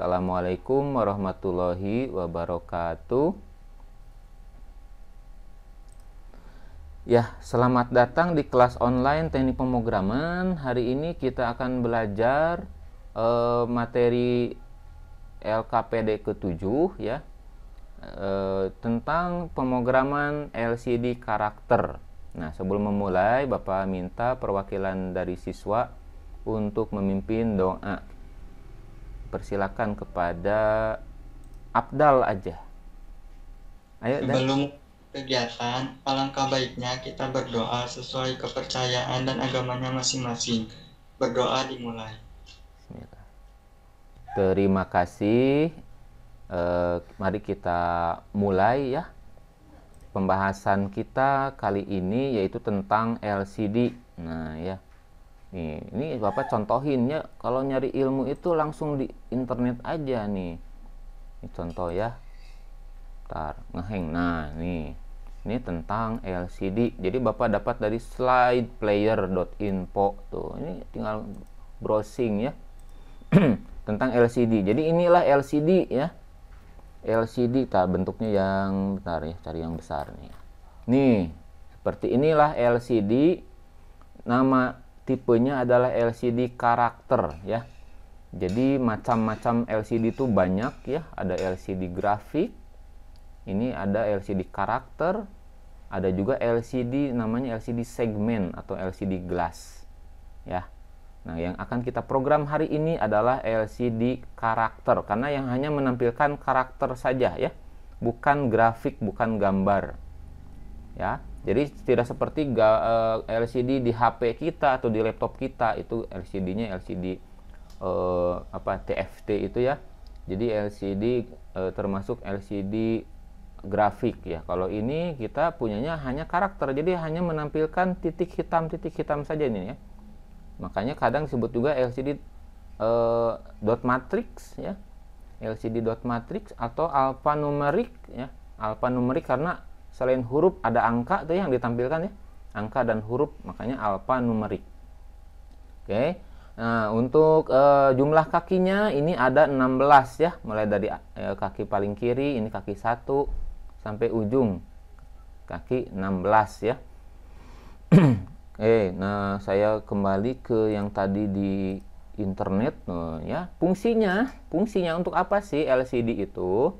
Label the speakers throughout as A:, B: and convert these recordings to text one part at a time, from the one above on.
A: Assalamualaikum warahmatullahi wabarakatuh. Ya, selamat datang di kelas online teknik pemrograman. Hari ini kita akan belajar materi LKPD ke-7 ya, tentang pemrograman LCD karakter. Nah, sebelum memulai, Bapak minta perwakilan dari siswa untuk memimpin doa. Persilakan kepada Abdal aja. Ayo,
B: Sebelum kegiatan, alangkah baiknya kita berdoa sesuai kepercayaan dan agamanya masing-masing. Berdoa dimulai.
A: Bismillah. Terima kasih. Mari kita mulai ya. Pembahasan kita kali ini yaitu tentang LCD. Nah ya, ini Bapak contohin ya. Kalau nyari ilmu itu langsung di internet aja nih. Ini contoh ya. Ntar ngeheng. Nah ini tentang LCD. Jadi Bapak dapat dari slideplayer.info tuh. Ini tinggal browsing ya. Tentang LCD. Jadi inilah LCD ya. LCD bentuknya yang bentar ya, cari yang besar nih. Nih, seperti inilah LCD. Nama tipenya adalah LCD karakter ya. Jadi macam-macam LCD itu banyak ya. Ada LCD grafik. Ini ada LCD karakter. Ada juga LCD namanya LCD segmen atau LCD glass ya. Nah, yang akan kita program hari ini adalah LCD karakter, karena yang hanya menampilkan karakter saja ya, bukan grafik, bukan gambar ya. Jadi tidak seperti LCD di HP kita atau di laptop kita, itu LCD-nya LCD TFT itu ya. Jadi LCD termasuk LCD grafik ya. Kalau ini kita punyanya hanya karakter, jadi hanya menampilkan titik hitam saja ini ya. Makanya kadang disebut juga LCD dot matrix ya, LCD dot matrix atau alphanumerik ya. Alphanumerik karena selain huruf ada angka tuh yang ditampilkan ya, angka dan huruf, makanya alphanumerik. Oke. Nah, untuk jumlah kakinya ini ada 16 ya, mulai dari kaki paling kiri, ini kaki 1 sampai ujung kaki 16 ya. Nah saya kembali ke yang tadi di internet ya. Fungsinya untuk apa sih LCD itu?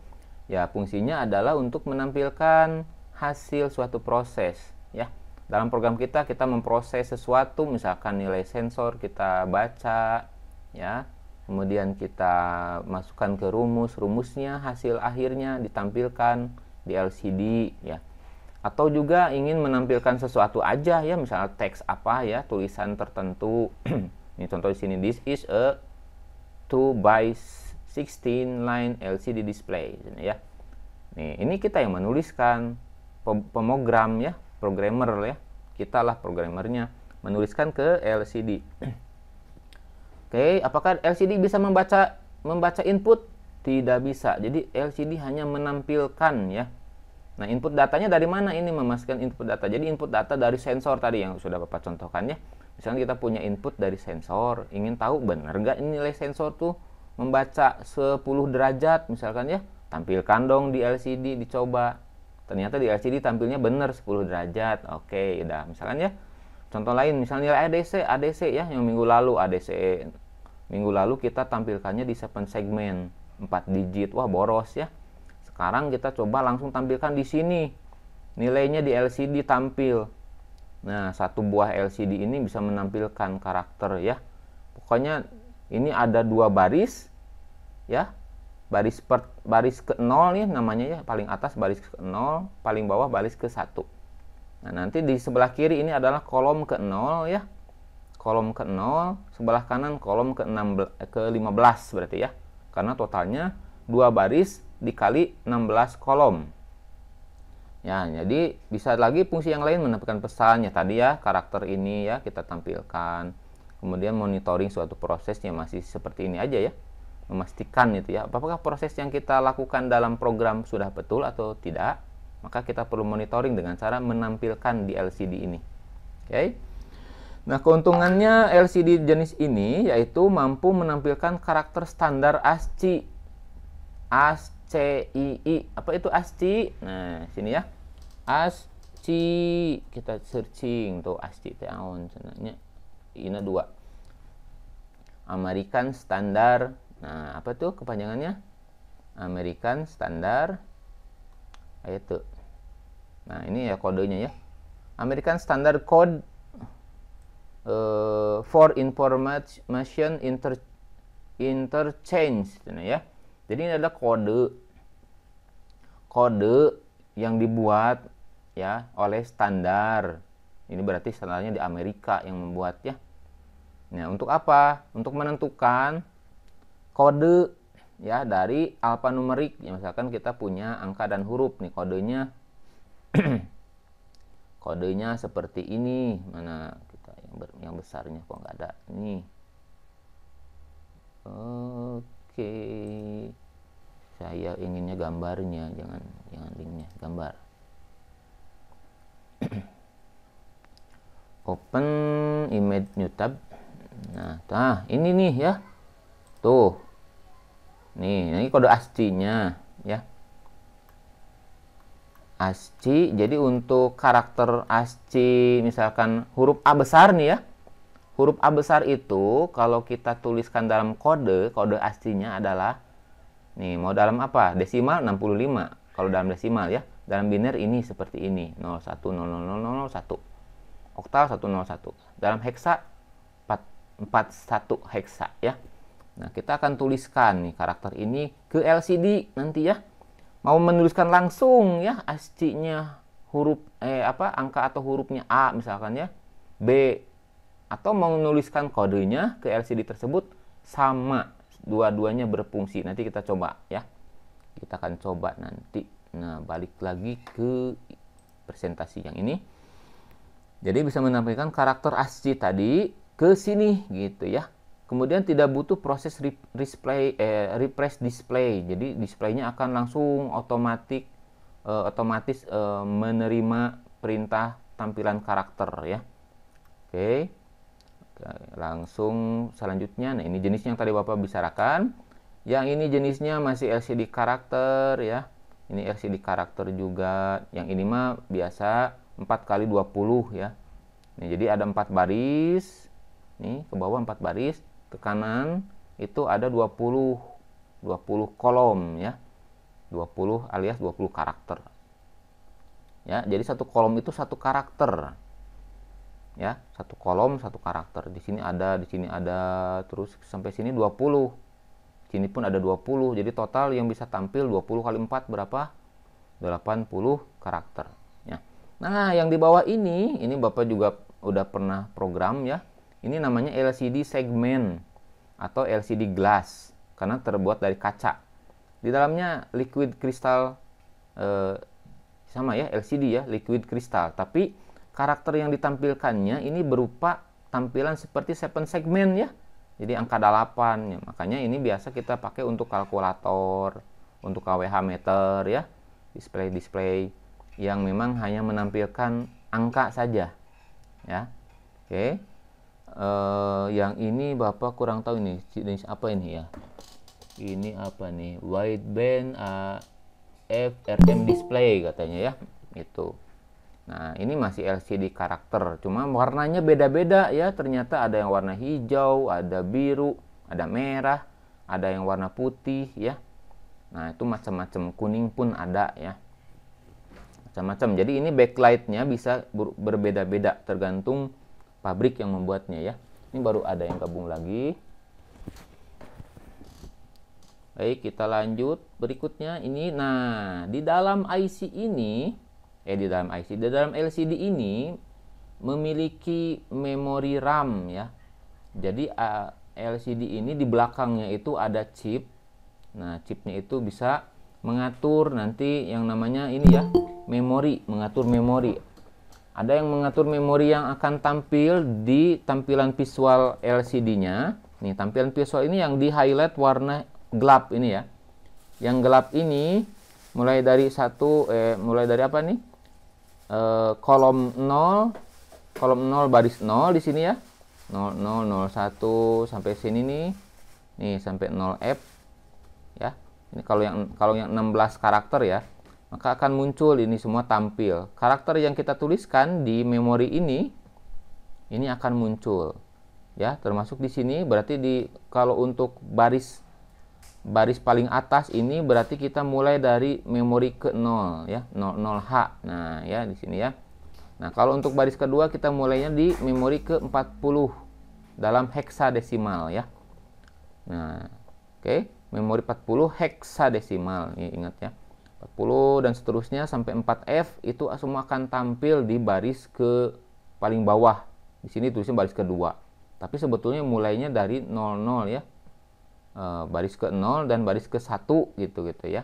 A: Ya, fungsinya adalah untuk menampilkan hasil suatu proses ya. Dalam program kita memproses sesuatu, misalkan nilai sensor kita baca ya. Kemudian kita masukkan ke rumusnya, hasil akhirnya ditampilkan di LCD ya. Atau juga ingin menampilkan sesuatu aja ya, misalnya teks apa ya, tulisan tertentu. Ini contoh di sini, this is a 2x16 line LCD display ya. Nih, ini kita yang menuliskan, pemrogram ya, programmer ya. Kita lah programmernya, menuliskan ke LCD. Oke, apakah LCD bisa membaca input? Tidak bisa. Jadi LCD hanya menampilkan ya. Nah, input datanya dari mana? Ini memastikan input data. Jadi input data dari sensor tadi yang sudah Bapak contohkan ya. Misalnya kita punya input dari sensor, ingin tahu benar nggak ini nilai sensor tuh membaca 10 derajat misalkan ya. Tampilkan dong di LCD, dicoba. Ternyata di LCD tampilnya benar 10 derajat. Oke, udah. Misalkan ya, contoh lain, misalnya nilai ADC ya, yang minggu lalu ADC. Minggu lalu kita tampilkannya di 7 segmen 4 digit. Wah, boros ya. Sekarang kita coba langsung tampilkan di sini. Nilainya di LCD tampil. Nah, satu buah LCD ini bisa menampilkan karakter ya. Pokoknya ini ada 2 baris ya. Baris ke 0 nih namanya ya, paling atas baris ke 0, paling bawah baris ke 1. Nah, nanti di sebelah kiri ini adalah kolom ke 0 ya. Kolom ke 0, sebelah kanan kolom ke 15 berarti ya. Karena totalnya 2 baris dikali 16 kolom. Ya, jadi bisa lagi fungsi yang lain menampilkan pesannya tadi ya, karakter ini ya kita tampilkan. Kemudian monitoring suatu prosesnya masih seperti ini aja ya. Memastikan itu ya, apakah proses yang kita lakukan dalam program sudah betul atau tidak. Maka kita perlu monitoring dengan cara menampilkan di LCD ini. Oke. Nah, keuntungannya LCD jenis ini yaitu mampu menampilkan karakter standar ASCII ASCII. Apa itu ASCII? Nah, sini ya. ASCII. Kita searching tuh ASCII teh aon cenanya. Ini 2. American Standard. Nah, apa tuh kepanjangannya? American Standard. Ayo tuh. Nah, ini ya kodenya ya. American Standard Code for Information Interchange, ya. Jadi ini adalah kode yang dibuat ya oleh standar. Ini berarti standarnya di Amerika yang membuat ya. Nah, untuk apa? Untuk menentukan kode ya dari alfanumerik. Ya, misalkan kita punya angka dan huruf nih kodenya. Kodenya seperti ini. Mana kita yang besarnya kok nggak ada nih. Oke. Saya inginnya gambarnya, jangan linknya, gambar. Open image new tab. Nah, ini nih ya. Tuh. Ini kode ASCII-nya ya. ASCII, jadi untuk karakter ASCII misalkan huruf A besar nih ya. Huruf A besar itu kalau kita tuliskan dalam kode ASCII-nya adalah nih, mau dalam apa? Desimal 65. Kalau dalam desimal ya. Dalam biner ini seperti ini, 01000001. Oktal 101. Dalam heksa 41 heksa ya. Nah, kita akan tuliskan nih karakter ini ke LCD nanti ya. Mau menuliskan langsung ya ASCII-nya huruf angka atau hurufnya A misalkan ya. B, atau mau menuliskan kodenya ke LCD tersebut, sama, dua-duanya berfungsi. Nanti kita coba ya. Kita akan coba nanti. Nah, balik lagi ke presentasi yang ini. Jadi bisa menampilkan karakter ASCII tadi ke sini gitu ya. Kemudian tidak butuh proses refresh display. Jadi displaynya akan langsung otomatis menerima perintah tampilan karakter ya. Oke. Langsung selanjutnya, nah ini jenisnya yang tadi Bapak bicarakan. Yang ini jenisnya masih LCD karakter ya. Ini LCD karakter juga. Yang ini mah biasa 4x20 ya. Nih, jadi ada 4 baris. Nih, ke bawah 4 baris, ke kanan itu ada 20 kolom ya. 20 alias 20 karakter. Ya, jadi satu kolom itu satu karakter. Ya, satu kolom satu karakter. Di sini ada terus sampai sini 20. Sini pun ada 20. Jadi total yang bisa tampil 20 kali 4 berapa? 80 karakter ya. Nah, yang di bawah ini Bapak juga udah pernah program ya. Ini namanya LCD segment atau LCD glass karena terbuat dari kaca. Di dalamnya liquid crystal sama ya, LCD ya, liquid crystal, tapi karakter yang ditampilkannya ini berupa tampilan seperti 7 segmen ya. Jadi angka 8 ya. Makanya ini biasa kita pakai untuk kalkulator, untuk KWH meter ya. Display yang memang hanya menampilkan angka saja. Ya. Oke. Yang ini Bapak kurang tahu ini jenis apa ini ya. Ini apa nih? Wideband FRM display katanya ya. Itu. Nah, ini masih LCD karakter, cuma warnanya beda-beda ya. Ternyata ada yang warna hijau, ada biru, ada merah, ada yang warna putih ya. Nah, itu macam-macam, kuning pun ada ya. Macam-macam. Jadi ini backlightnya bisa berbeda-beda tergantung pabrik yang membuatnya ya. Ini baru ada yang gabung lagi. Baik, kita lanjut berikutnya ini. Nah, di dalam IC ini di dalam LCD ini memiliki memori RAM ya. Jadi LCD ini di belakangnya itu ada chip. Nah, chipnya itu bisa mengatur nanti yang namanya ini ya, mengatur memori. Ada yang mengatur memori yang akan tampil di tampilan visual LCD-nya. Nih, tampilan visual ini yang di highlight warna gelap ini ya. Yang gelap ini mulai dari apa nih? Kolom 0 baris 0 di sini ya. 0001 sampai sini nih. Nih sampai 0F ya. Ini kalau yang 16 karakter ya, maka akan muncul ini semua tampil. Karakter yang kita tuliskan di memori ini akan muncul. Ya, termasuk di sini berarti kalau untuk baris paling atas ini berarti kita mulai dari memori ke 0 ya, 00H. Nah, ya di sini ya. Nah, kalau untuk baris kedua kita mulainya di memori ke 40 dalam heksadesimal ya. Nah, oke, memori 40 heksadesimal. Ini ingat ya. 40 dan seterusnya sampai 4F itu semua akan tampil di baris ke paling bawah. Di sini tulisnya baris kedua. Tapi sebetulnya mulainya dari 00 ya. Baris ke 0 dan baris ke 1 gitu ya.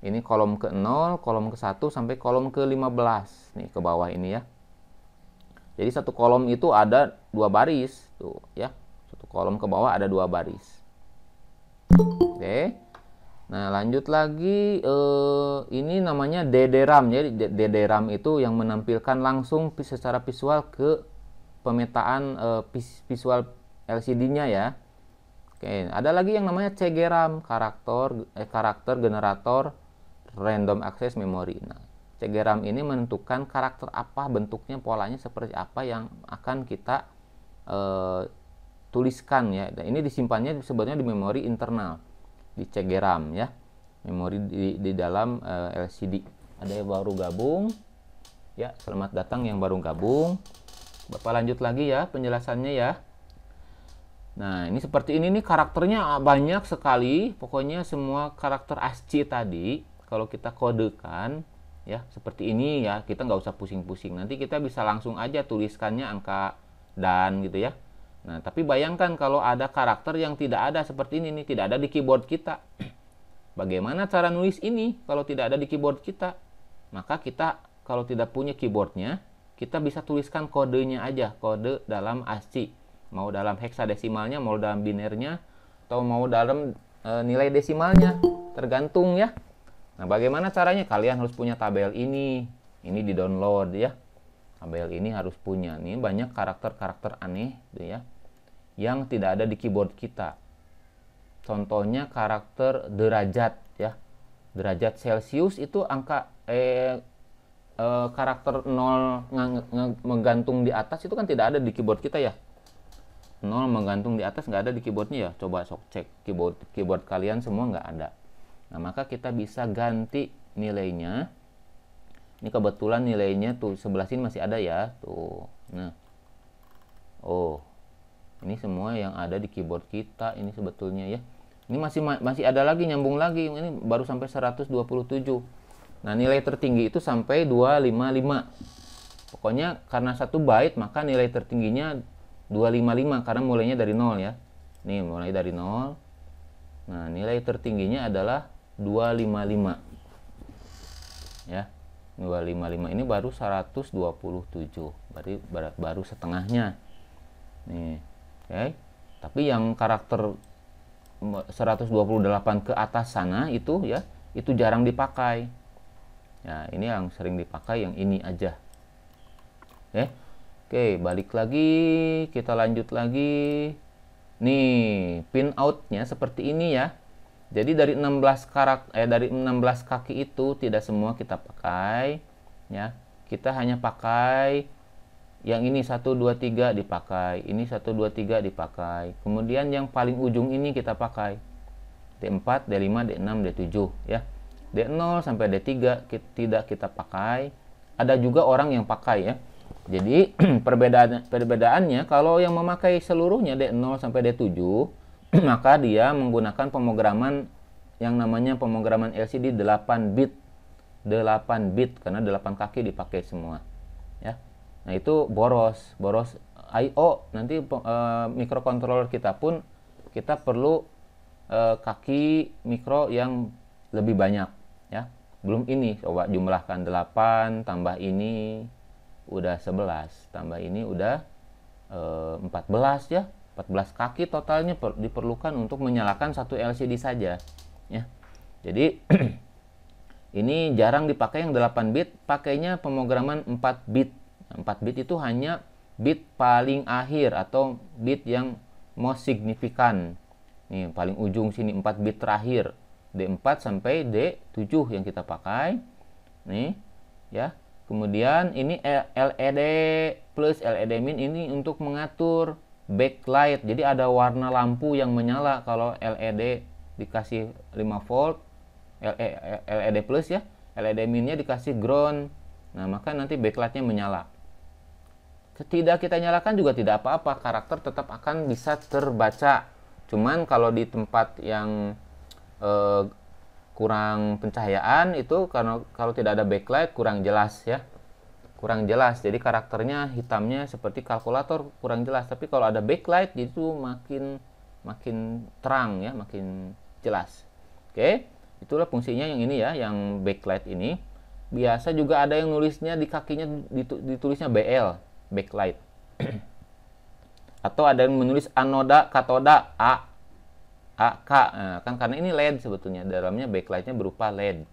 A: Ini kolom ke 0, kolom ke 1 sampai kolom ke 15. Nih ke bawah ini ya. Jadi satu kolom itu ada 2 baris tuh ya. Satu kolom ke bawah ada 2 baris. Oke. Nah, lanjut lagi ini namanya DD-RAM. Jadi DD-RAM itu yang menampilkan langsung secara visual ke pemetaan visual LCD-nya ya. Oke, ada lagi yang namanya CG-RAM, karakter generator random access memory. Nah, CG-RAM ini menentukan karakter apa, bentuknya, polanya seperti apa yang akan kita tuliskan ya. Dan ini disimpannya sebenarnya di memori internal di CG-RAM ya, memori di dalam LCD. Ada yang baru gabung ya, selamat datang yang baru gabung. Bapak lanjut lagi ya penjelasannya ya. Nah, ini seperti ini nih, karakternya banyak sekali. Pokoknya semua karakter ASCII tadi kalau kita kodekan ya seperti ini ya, kita nggak usah pusing-pusing. Nanti kita bisa langsung aja tuliskannya angka dan gitu ya. Nah, tapi bayangkan kalau ada karakter yang tidak ada seperti ini nih, tidak ada di keyboard kita. Bagaimana cara nulis ini kalau tidak ada di keyboard kita? Maka kita kalau tidak punya keyboardnya, kita bisa tuliskan kodenya aja, kode dalam ASCII. Mau dalam heksadesimalnya, mau dalam binernya, atau mau dalam nilai desimalnya, tergantung ya. Nah, bagaimana caranya? Kalian harus punya tabel ini di download ya. Tabel ini harus punya. Nih banyak karakter-karakter aneh gitu ya, yang tidak ada di keyboard kita. Contohnya karakter derajat ya. Derajat Celcius itu angka karakter 0 menggantung di atas itu kan tidak ada di keyboard kita ya. 0 menggantung di atas nggak ada di keyboardnya ya. Coba sok cek keyboard kalian semua nggak ada. Nah, maka kita bisa ganti nilainya. Ini kebetulan nilainya tuh sebelah sini masih ada ya tuh. Nah, oh ini semua yang ada di keyboard kita ini sebetulnya ya. Ini masih ada lagi, nyambung lagi. Ini baru sampai 127. Nah, nilai tertinggi itu sampai 255. Pokoknya karena 1 byte maka nilai tertingginya 255 karena mulainya dari 0 ya. Nih mulai dari 0. Nah, nilai tertingginya adalah 255. Ya. 255 ini baru 127. Berarti baru setengahnya. Nih. Oke. Tapi yang karakter 128 ke atas sana itu ya, itu jarang dipakai. Ya, ini yang sering dipakai yang ini aja. Oke, balik lagi, kita lanjut lagi. Nih, pinoutnya seperti ini ya. Jadi dari 16 kaki itu tidak semua kita pakai ya. Kita hanya pakai yang ini 1 2 3 dipakai, ini 1 2 3 dipakai. Kemudian yang paling ujung ini kita pakai. D4, D5, D6, D7 ya. D0 sampai D3 tidak kita pakai. Ada juga orang yang pakai ya. Jadi perbedaannya kalau yang memakai seluruhnya D0 sampai D7 maka dia menggunakan pemrograman yang namanya pemrograman LCD 8 bit karena 8 kaki dipakai semua ya. Nah, itu boros I/O. Nanti mikrokontroler kita pun kita perlu kaki mikro yang lebih banyak ya. Belum ini, coba jumlahkan 8 tambah ini udah 11, tambah ini udah 14 ya. 14 kaki totalnya diperlukan untuk menyalakan satu LCD saja ya. Jadi ini jarang dipakai yang 8 bit, pakainya pemrograman 4 bit. 4 bit itu hanya bit paling akhir atau bit yang most signifikan. Nih paling ujung sini 4 bit terakhir. D4 sampai D7 yang kita pakai. Nih, ya. Kemudian ini LED plus LED min ini untuk mengatur backlight. Jadi ada warna lampu yang menyala kalau LED dikasih 5 volt, LED plus ya. LED minnya dikasih ground. Nah, maka nanti backlightnya menyala. Tidak kita nyalakan juga tidak apa-apa, karakter tetap akan bisa terbaca. Cuman kalau di tempat yang kurang pencahayaan itu karena kalau tidak ada backlight kurang jelas ya. Kurang jelas. Jadi karakternya hitamnya seperti kalkulator kurang jelas. Tapi kalau ada backlight itu makin terang ya, makin jelas. Oke. Itulah fungsinya yang ini ya, yang backlight ini. Biasa juga ada yang nulisnya di kakinya ditulisnya BL, backlight. Atau ada yang menulis anoda, katoda, AK. Nah, kan karena ini LED sebetulnya, dalamnya backlightnya berupa LED.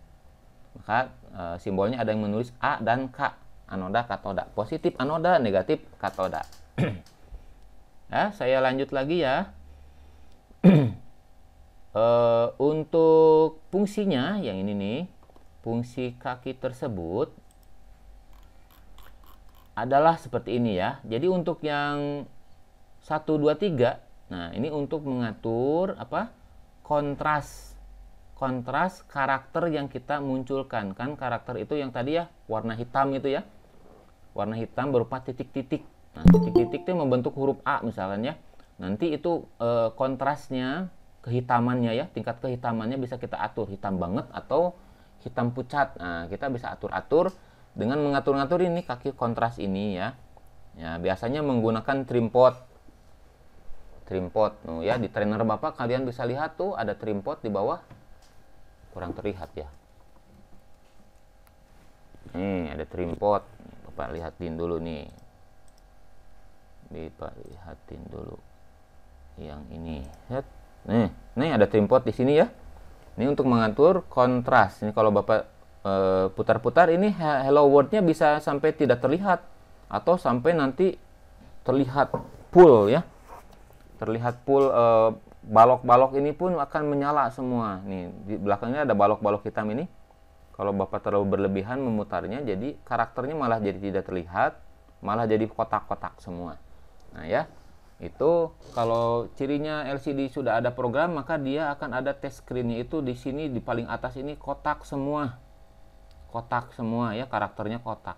A: Maka simbolnya ada yang menulis A dan K, anoda, katoda. Positif anoda, negatif katoda. Ya, saya lanjut lagi ya. Untuk fungsinya yang ini nih, fungsi kaki tersebut adalah seperti ini ya. Jadi untuk yang 1, 2, 3, nah ini untuk mengatur apa? Kontras karakter yang kita munculkan. Kan karakter itu yang tadi ya, warna hitam itu ya. Warna hitam berupa titik-titik. Nah, titik-titik itu membentuk huruf A misalnya ya. Nanti itu kontrasnya, kehitamannya ya, tingkat kehitamannya bisa kita atur, hitam banget atau hitam pucat. Nah, kita bisa atur-atur dengan mengatur-ngatur ini kaki kontras ini ya. Ya, biasanya menggunakan trim pot. Ya, di trainer Bapak kalian bisa lihat tuh ada trim pot di bawah. Kurang terlihat ya. Nih, ada trim pot. Bapak lihatin dulu nih. Bapak lihatin dulu. Yang ini. Lihat. Nih ada trim pot di sini ya. Ini untuk mengatur kontras. Ini kalau Bapak putar-putar ini hello world-nya bisa sampai tidak terlihat atau sampai nanti terlihat full ya. Terlihat full balok-balok ini pun akan menyala semua. Nih di belakangnya ada balok-balok hitam ini. Kalau Bapak terlalu berlebihan memutarnya jadi karakternya malah jadi tidak terlihat, malah jadi kotak-kotak semua. Nah ya. Itu kalau cirinya LCD sudah ada program maka dia akan ada touch screen-nya itu di sini di paling atas ini kotak semua ya, karakternya kotak.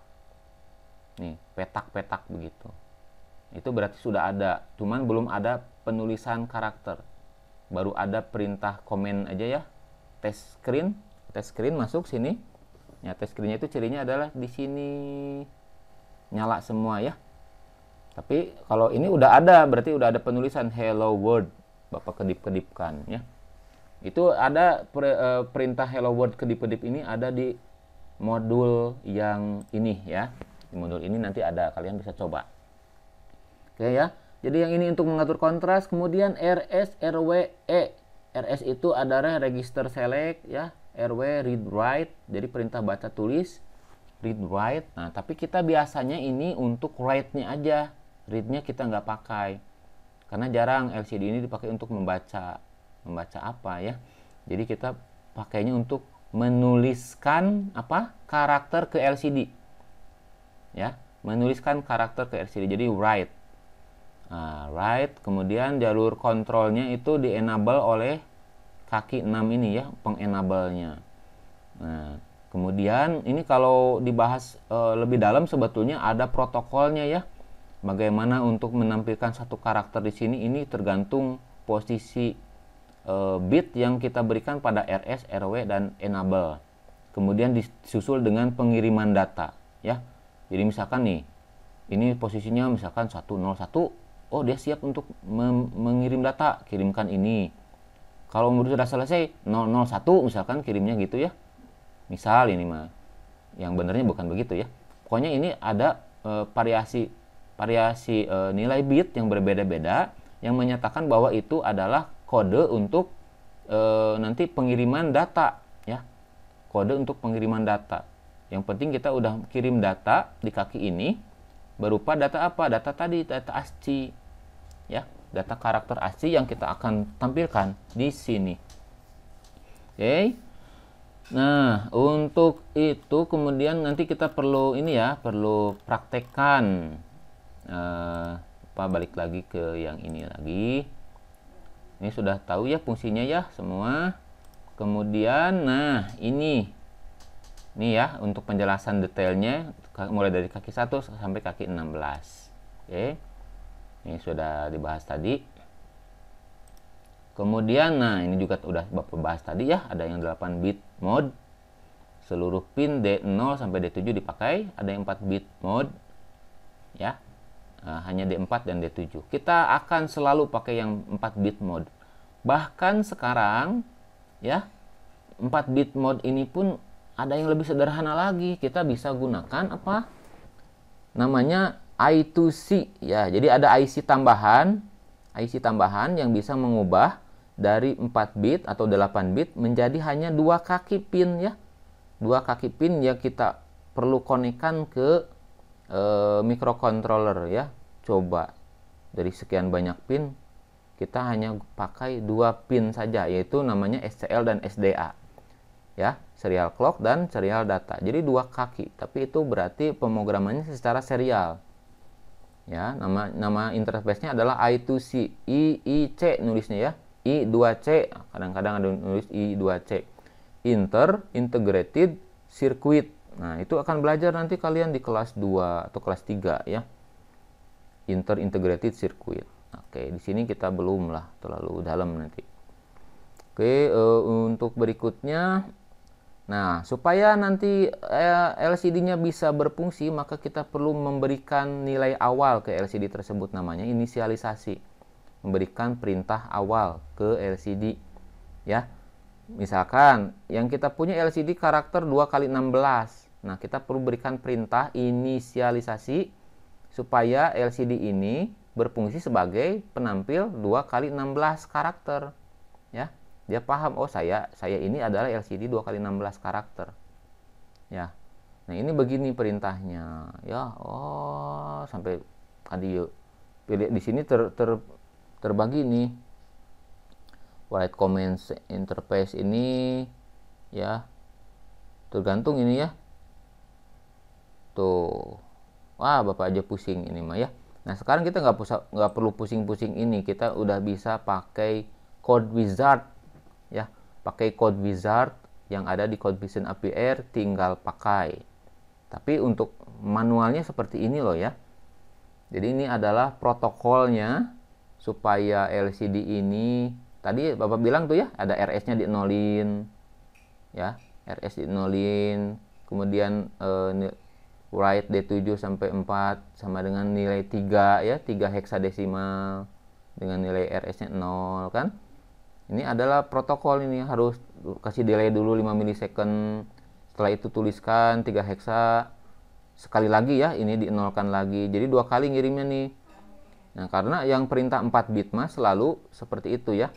A: Nih petak-petak begitu. Itu berarti sudah ada, cuman belum ada penulisan karakter. Baru ada perintah komen aja ya. Touch screen masuk sini. Ya touch screen-nya itu cirinya adalah di sini nyala semua ya. Tapi kalau ini udah ada, berarti udah ada penulisan hello world. Bapak kedip-kedipkan ya. Itu ada perintah hello world kedip-kedip ini ada di modul yang ini ya. Di modul ini nanti ada, kalian bisa coba. Oke ya. Jadi yang ini untuk mengatur kontras, kemudian RS, RW, E. RS itu adalah register select ya, RW read write, jadi perintah baca tulis, read write. Nah, tapi kita biasanya ini untuk write-nya aja. Read-nya kita nggak pakai karena jarang LCD ini dipakai untuk membaca apa ya. Jadi kita pakainya untuk menuliskan apa karakter ke LCD ya, menuliskan karakter ke LCD. Jadi write. Nah, write, kemudian jalur kontrolnya itu di enable oleh kaki 6 ini ya, pengenable-nya. Nah, kemudian ini kalau dibahas lebih dalam sebetulnya ada protokolnya ya. Bagaimana untuk menampilkan satu karakter di sini, ini tergantung posisi bit yang kita berikan pada RS, RW, dan enable. Kemudian disusul dengan pengiriman data ya. Jadi misalkan nih, ini posisinya misalkan 101, oh dia siap untuk mengirim data, kirimkan ini. Kalau sudah selesai 001 misalkan kirimnya gitu ya. Misal ini mah, yang benernya bukan begitu ya. Pokoknya ini ada variasi nilai bit yang berbeda-beda yang menyatakan bahwa itu adalah kode untuk nanti pengiriman data ya, kode untuk pengiriman data. Yang penting kita udah kirim data di kaki ini berupa data apa? Data tadi, data ASCII ya, data karakter ASCII yang kita akan tampilkan di sini. Oke. Nah, untuk itu kemudian nanti kita perlu ini ya, perlu praktekkan. Balik lagi ke yang ini lagi. Ini sudah tahu ya fungsinya ya semua. Kemudian, nah ini ya untuk penjelasan detailnya mulai dari kaki 1 sampai kaki 16. Oke. Ini sudah dibahas tadi. Kemudian, nah ini juga udah Bapak bahas tadi ya, ada yang 8 bit mode. Seluruh pin D0 sampai D7 dipakai, ada yang 4 bit mode. Ya. Hanya D4 dan D7. Kita akan selalu pakai yang 4 bit mode. Bahkan sekarang ya, 4 bit mode ini pun ada yang lebih sederhana lagi. Kita bisa gunakan apa? Namanya I2C ya. Jadi ada IC tambahan yang bisa mengubah dari 4 bit atau 8 bit menjadi hanya 2 kaki pin ya. 2 kaki pin yang kita perlu konekkan ke microcontroller ya. Coba dari sekian banyak pin kita hanya pakai 2 pin saja, yaitu namanya SCL dan SDA ya, serial clock dan serial data. Jadi 2 kaki, tapi itu berarti pemrogramannya secara serial ya. Nama interface-nya adalah I2C, IIC nulisnya ya, I2C, kadang-kadang ada nulis I2C, Integrated Circuit. Nah, itu akan belajar nanti kalian di kelas 2 atau kelas 3 ya. Integrated Circuit. Oke, di sini kita belum lah terlalu dalam nanti. Oke, untuk berikutnya, nah supaya nanti LCD-nya bisa berfungsi, maka kita perlu memberikan nilai awal ke LCD tersebut, namanya inisialisasi. Memberikan perintah awal ke LCD ya. Misalkan yang kita punya LCD karakter 2x16. Nah, kita perlu berikan perintah inisialisasi supaya LCD ini berfungsi sebagai penampil 2x16 karakter ya. Dia paham, oh saya ini adalah LCD 2x16 karakter ya. Nah, ini begini perintahnya ya. Oh, sampai tadi pilih di sini terbagi nih write commands interface ini ya, tergantung ini ya. Tuh, wah Bapak aja pusing ini mah ya. Nah, sekarang kita nggak perlu pusing-pusing ini, kita udah bisa pakai code wizard ya, pakai code wizard yang ada di CodeVision APR, tinggal pakai. Tapi untuk manualnya seperti ini loh ya. Jadi ini adalah protokolnya supaya LCD ini, tadi Bapak bilang tuh ya, ada RS-nya di nolin ya, RS di nolin, kemudian write D7 sampai 4 sama dengan nilai 3 ya, 3 heksadesimal dengan nilai RS-nya 0 kan. Ini adalah protokol, ini harus kasih delay dulu 5 milisecond. Setelah itu tuliskan 3 heksa. Sekali lagi ya, ini di-nolkan lagi. Jadi 2 kali ngirimnya nih. Nah, karena yang perintah 4 bit mah selalu seperti itu ya.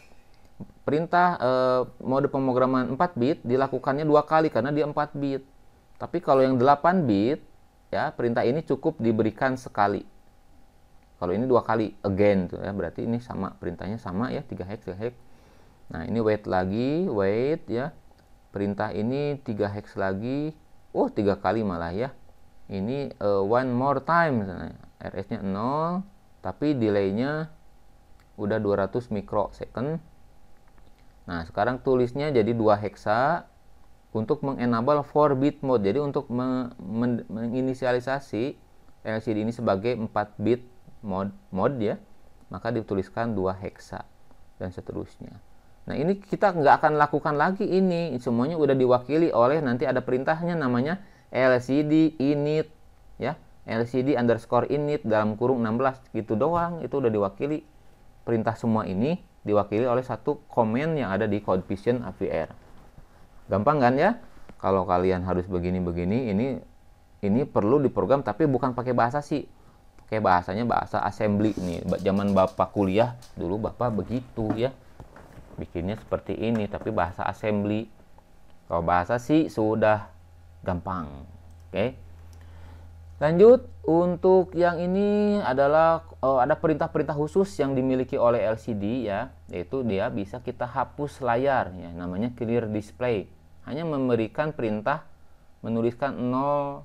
A: Perintah mode pemrograman 4 bit dilakukannya 2 kali karena dia 4 bit. Tapi kalau yang 8 bit ya, perintah ini cukup diberikan sekali. Kalau ini 2 kali again tuh ya, berarti ini sama, perintahnya sama ya, 3 hex 3 hex. Nah, ini wait lagi, wait ya. Perintah ini 3 hex lagi. Oh, 3 kali malah ya. Ini one more time misalnya. RS-nya 0, tapi delay-nya udah 200 mikrosecond. Nah, sekarang tulisnya jadi 2 heksa untuk mengenable 4 bit mode. Jadi untuk menginisialisasi LCD ini sebagai 4 bit mode ya, maka dituliskan 2 heksa dan seterusnya. Nah, ini kita nggak akan lakukan lagi ini. Semuanya udah diwakili oleh, nanti ada perintahnya namanya LCD init ya. LCD underscore init dalam kurung 16 gitu doang. Itu udah diwakili. Perintah semua ini diwakili oleh satu komen yang ada di CodeVision AVR. Gampang kan ya? Kalau kalian harus begini-begini, ini perlu diprogram, tapi bukan pakai bahasa C. Pakai bahasanya bahasa assembly nih. Zaman Bapak kuliah dulu Bapak begitu ya. Bikinnya seperti ini, tapi bahasa assembly. Kalau bahasa C sudah gampang. Oke. Lanjut, untuk yang ini adalah ada perintah-perintah khusus yang dimiliki oleh LCD ya, yaitu dia bisa kita hapus layar ya, namanya clear display. Hanya memberikan perintah menuliskan 01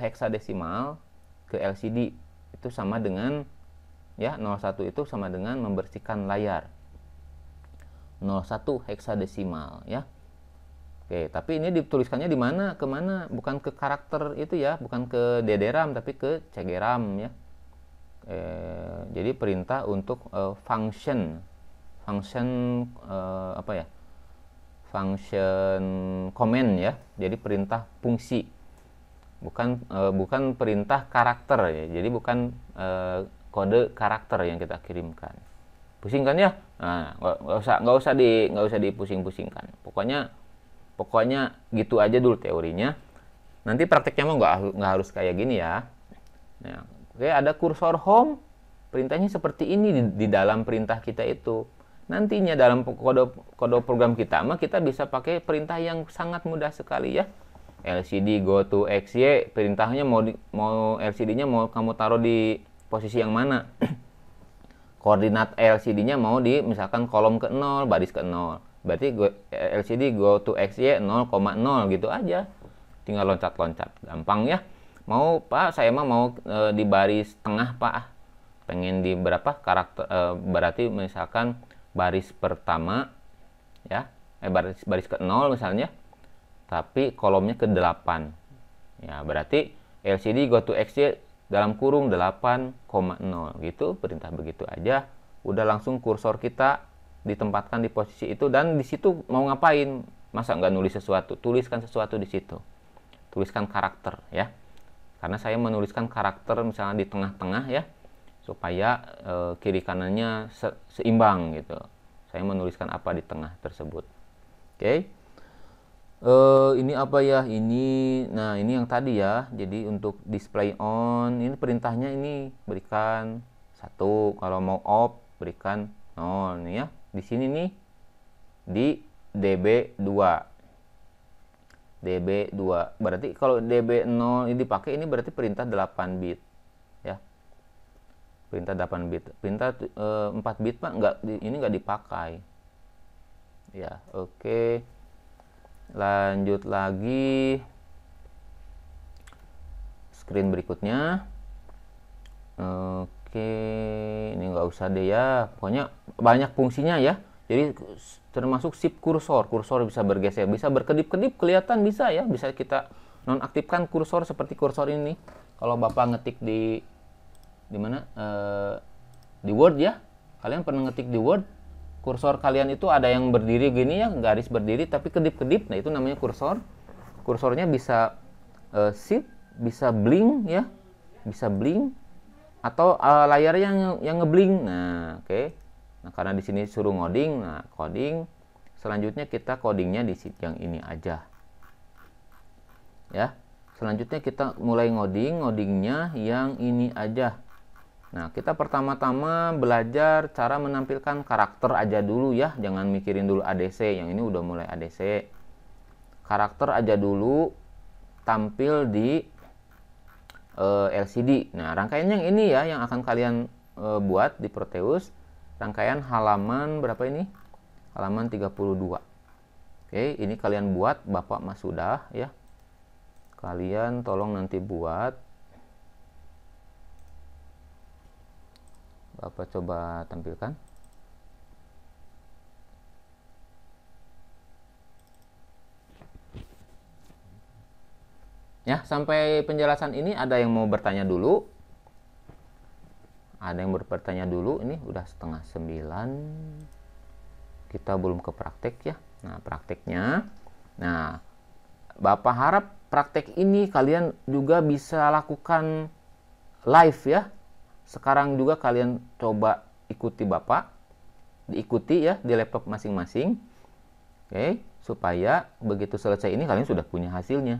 A: heksadesimal ke LCD. Itu sama dengan ya, 01 itu sama dengan membersihkan layar. 01 heksadesimal ya. Oke, tapi ini dituliskannya di mana? Kemana? Bukan ke karakter itu ya, bukan ke DD-RAM, tapi ke CG-RAM ya. Jadi perintah untuk function apa ya? Function command ya. Jadi perintah fungsi, bukan perintah karakter ya. Jadi bukan kode karakter yang kita kirimkan. Pusing kan ya? Nah, nggak usah dipusing-pusingkan. Pokoknya gitu aja dulu teorinya. Nanti prakteknya mau nggak harus kayak gini ya. Nah, oke, ada kursor home. Perintahnya seperti ini di dalam perintah kita itu. Nantinya dalam kode program kita mah kita bisa pakai perintah yang sangat mudah sekali ya. LCD go to XY, perintahnya mau LCD-nya mau kamu taruh di posisi yang mana. Koordinat LCD-nya mau di misalkan kolom ke 0, baris ke 0. Berarti LCD go to XY 0,0 gitu aja. Tinggal loncat-loncat. Gampang ya. Mau Pak, saya mah mau di baris tengah Pak. Pengen di berapa karakter, berarti misalkan baris pertama ya. Baris ke 0 misalnya. Tapi kolomnya ke 8. Ya, berarti LCD go to XY dalam kurung 8,0 gitu, perintah begitu aja. Udah langsung kursor kita ditempatkan di posisi itu, dan di situ mau ngapain? Masa nggak nulis sesuatu? Tuliskan sesuatu di situ. Tuliskan karakter ya. Karena saya menuliskan karakter misalnya di tengah-tengah ya, supaya kiri kanannya seimbang gitu. Saya menuliskan apa di tengah tersebut. Oke. Ini apa ya? Nah ini yang tadi ya. Jadi untuk display on, ini perintahnya ini berikan 1. Kalau mau off berikan 0 nih ya. Di sini nih di DB2. DB2. Berarti kalau DB0 ini dipakai, ini berarti perintah 8 bit ya. Perintah 8 bit. Perintah 4 bit Pak ini nggak dipakai. Ya, oke. Lanjut lagi, screen berikutnya. Oke, ini nggak usah deh ya, pokoknya banyak fungsinya ya. Jadi termasuk shift kursor bisa bergeser, bisa berkedip-kedip, kelihatan bisa ya, bisa kita nonaktifkan kursor seperti kursor ini. Kalau Bapak ngetik di mana, di Word ya, kalian pernah ngetik di Word, kursor kalian itu ada yang berdiri gini ya, garis berdiri tapi kedip-kedip. Nah, itu namanya kursor. Kursornya bisa shift, bisa blink ya, bisa blink, atau layarnya yang ngeblink. Nah, oke. Nah, karena di sini suruh ngoding, nah coding. Selanjutnya kita codingnya di sheet yang ini aja. Ya. Selanjutnya kita mulai ngodingnya yang ini aja. Nah, kita pertama-tama belajar cara menampilkan karakter aja dulu ya. Jangan mikirin dulu ADC. Yang ini udah mulai ADC. Karakter aja dulu tampil di LCD. Nah, rangkaian yang ini ya yang akan kalian buat di Proteus. Rangkaian halaman berapa ini? Halaman 32. Oke, ini kalian buat. Bapak mah sudah ya. Kalian tolong nanti buat. Bapak coba tampilkan. Ya, sampai penjelasan ini ada yang mau bertanya dulu? Ada yang bertanya dulu? Ini udah 8:30. Kita belum ke praktek ya. Nah, prakteknya. Nah, Bapak harap praktek ini kalian juga bisa lakukan live ya. Sekarang juga kalian coba ikuti Bapak, diikuti ya di laptop masing-masing. Oke, supaya begitu selesai ini kalian sudah punya hasilnya.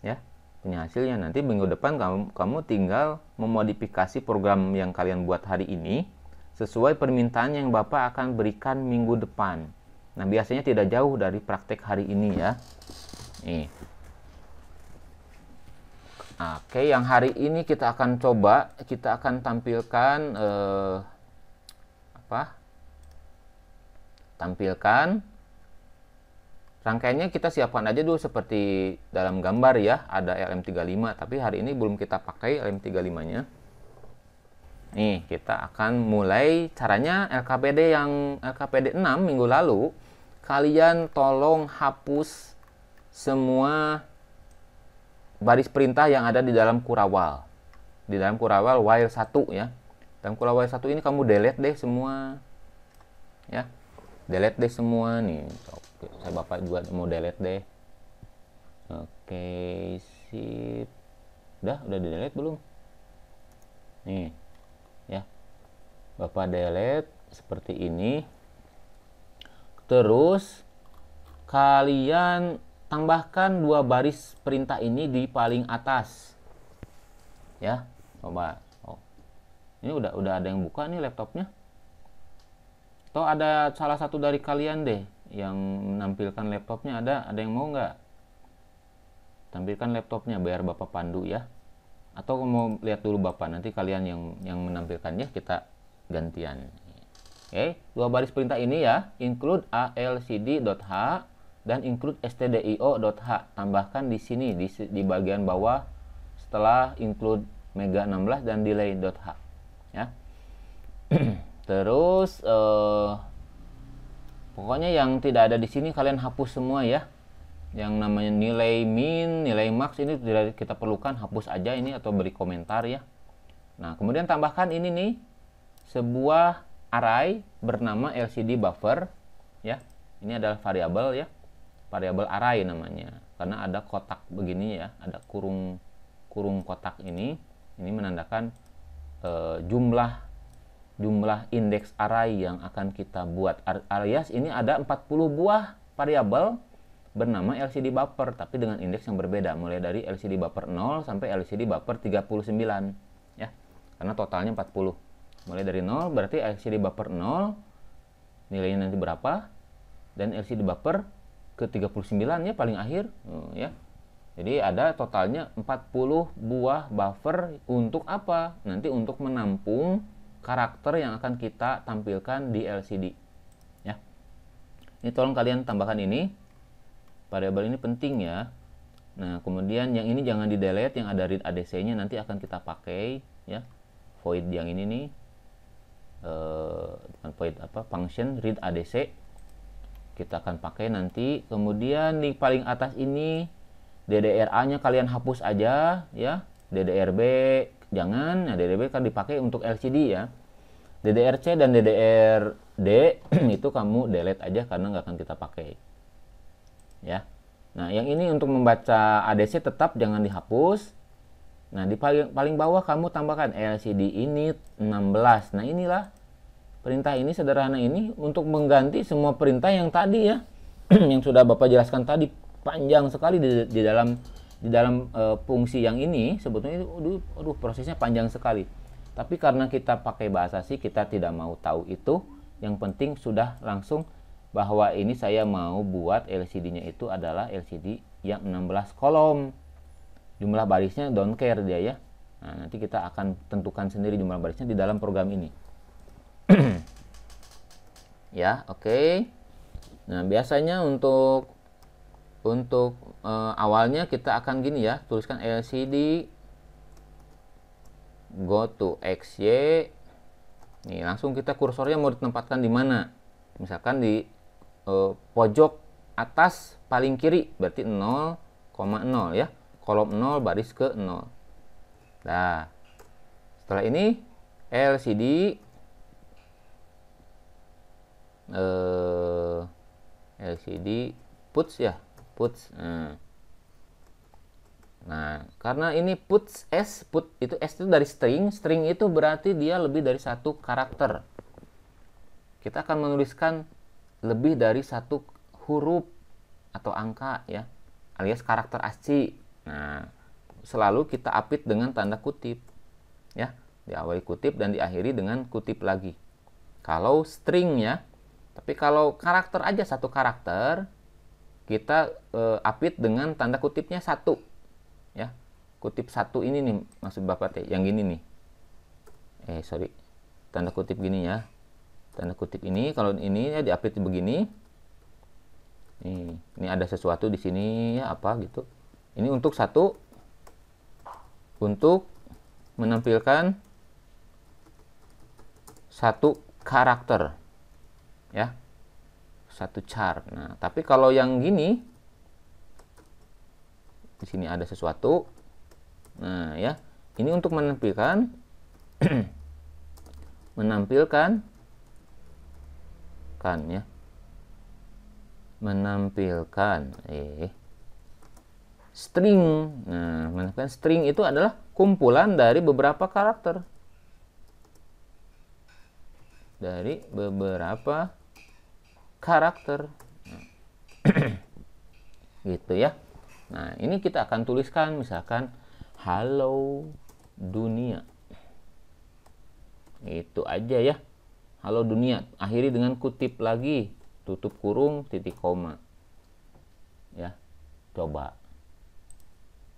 A: Ya, punya hasilnya. Nanti minggu depan kamu tinggal memodifikasi program yang kalian buat hari ini sesuai permintaan yang Bapak akan berikan minggu depan. Nah, biasanya tidak jauh dari praktek hari ini ya. Nih. Oke, yang hari ini kita akan coba, kita akan tampilkan tampilkan rangkaiannya. Kita siapkan aja dulu seperti dalam gambar ya, ada LM35, tapi hari ini belum kita pakai LM35-nya. Nih, kita akan mulai caranya LKPD 6 minggu lalu. Kalian tolong hapus semua baris perintah yang ada di dalam Kurawal. Di dalam Kurawal while 1 ya. Dalam Kurawal 1 ini kamu delete deh semua. Ya. Delete deh semua nih. Oke, saya Bapak juga mau delete deh. Oke, sip. Udah di delete belum? Nih. Ya. Bapak delete seperti ini. Terus kalian tambahkan 2 baris perintah ini di paling atas. Ya, coba. Oh. Ini udah ada yang buka nih laptopnya. Atau ada salah satu dari kalian deh yang menampilkan laptopnya, ada yang mau nggak? Tampilkan laptopnya biar Bapak pandu ya. Atau mau lihat dulu Bapak, nanti kalian yang menampilkannya, kita gantian. Oke, 2 baris perintah ini ya, include alcd.h dan include stdio.h. Tambahkan di sini di bagian bawah setelah include mega 16 dan delay.h ya. Terus pokoknya yang tidak ada di sini kalian hapus semua ya. Yang namanya nilai min, nilai max ini tidak kita perlukan, hapus aja ini atau beri komentar ya. Nah, kemudian tambahkan ini nih, sebuah array bernama LCD buffer ya. Ini adalah variabel ya. Variabel array namanya. Karena ada kotak begini ya, ada kurung kotak ini menandakan jumlah indeks array yang akan kita buat. Alias ini ada 40 buah variabel bernama LCD buffer tapi dengan indeks yang berbeda, mulai dari LCD buffer 0 sampai LCD buffer 39 ya. Karena totalnya 40. Mulai dari 0 berarti LCD buffer 0 nilainya nanti berapa, dan LCD buffer ke 39 ya paling akhir ya. Jadi ada totalnya 40 buah buffer. Untuk apa? Nanti untuk menampung karakter yang akan kita tampilkan di LCD ya. Ini tolong kalian tambahkan ini. Variabel ini penting ya. Nah, kemudian yang ini jangan di delete, yang ada read ADC-nya nanti akan kita pakai ya. Void yang ini nih. Void function read ADC kita akan pakai nanti. Kemudian di paling atas ini DDRA-nya kalian hapus aja ya. DDRB jangan. Nah, DDRB kan dipakai untuk LCD ya. DDRC dan DDRD itu kamu delete aja karena nggak akan kita pakai ya. Nah, yang ini untuk membaca ADC tetap jangan dihapus. Nah, di paling bawah kamu tambahkan LCD init 16. Nah, inilah perintah ini sederhana ini untuk mengganti semua perintah yang tadi ya. Yang sudah Bapak jelaskan tadi, panjang sekali di dalam fungsi yang ini. Sebetulnya aduh prosesnya panjang sekali. Tapi karena kita pakai bahasa C, kita tidak mau tahu itu. Yang penting sudah langsung bahwa ini saya mau buat LCD-nya itu adalah LCD yang 16 kolom. Jumlah barisnya don't care dia ya. Nah, nanti kita akan tentukan sendiri jumlah barisnya di dalam program ini. Ya, oke. Nah, biasanya untuk awalnya kita akan gini ya, tuliskan LCD go to XY. Nih, langsung kita kursornya mau ditempatkan di mana? Misalkan di pojok atas paling kiri, berarti 0,0 ya. Kolom 0 baris ke 0. Nah, setelah ini LCD puts ya, puts. Nah, karena ini puts s, put itu s itu dari string itu berarti dia lebih dari 1 karakter. Kita akan menuliskan lebih dari 1 huruf atau angka ya, alias karakter ASCII. Nah, selalu kita apit dengan tanda kutip ya, diawali kutip dan diakhiri dengan kutip lagi kalau string ya. Tapi kalau karakter aja 1 karakter, kita apit dengan tanda kutipnya 1 ya. kutip satu ini nih, maksud Bapak teh yang gini nih. Sorry, tanda kutip gini ya. Tanda kutip ini, kalau ini ya di-update begini. Ini ada sesuatu di sini ya, apa gitu. Ini untuk satu, untuk menampilkan satu karakter ya, satu char. Nah, tapi kalau yang gini, di sini ada sesuatu. Nah, ya, ini untuk menampilkan kan ya. Menampilkan string. Nah, menampilkan string itu adalah kumpulan dari beberapa karakter. Dari beberapa karakter. Gitu ya. Nah, ini kita akan tuliskan misalkan halo dunia. Itu aja ya. Halo dunia. Akhiri dengan kutip lagi, tutup kurung, titik koma. Ya. Coba.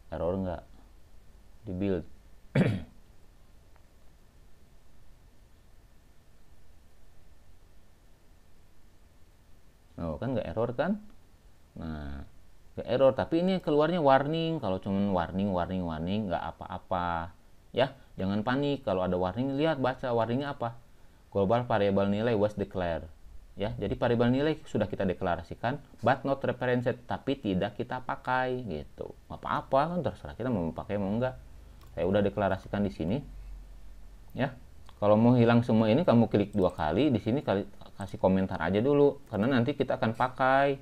A: Error enggak? Di build. Oh, kan nggak error kan? Nah, nggak error, tapi ini keluarnya warning. Kalau cuman warning nggak apa-apa ya. Jangan panik kalau ada warning. Lihat, baca warningnya apa. Global variable nilai was declared ya. Jadi variabel nilai sudah kita deklarasikan, but not referenced, tapi tidak kita pakai gitu. Apa-apa kan, terserah kita mau pakai mau enggak. Saya udah deklarasikan di sini ya. Kalau mau hilang semua ini, kamu klik 2 kali di sini, kasih komentar aja dulu, karena nanti kita akan pakai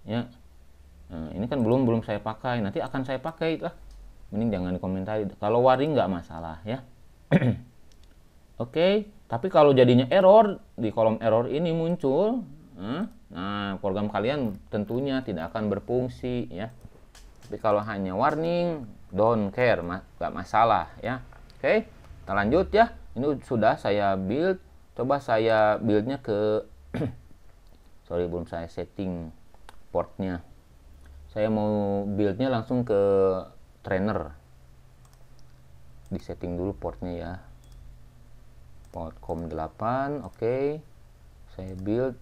A: ya. Nah, ini kan belum saya pakai, nanti akan saya pakai lah. Mending jangan dikomentari. Kalau warning nggak masalah ya. Oke, tapi kalau jadinya error, di kolom error ini muncul, nah program kalian tentunya tidak akan berfungsi ya. Tapi kalau hanya warning, don't care, nggak masalah ya. Oke, kita lanjut ya. Ini sudah saya build. Coba saya buildnya ke sorry, belum saya setting portnya. Saya mau buildnya langsung ke trainer. Di setting dulu portnya ya. Port COM8, oke. Saya build.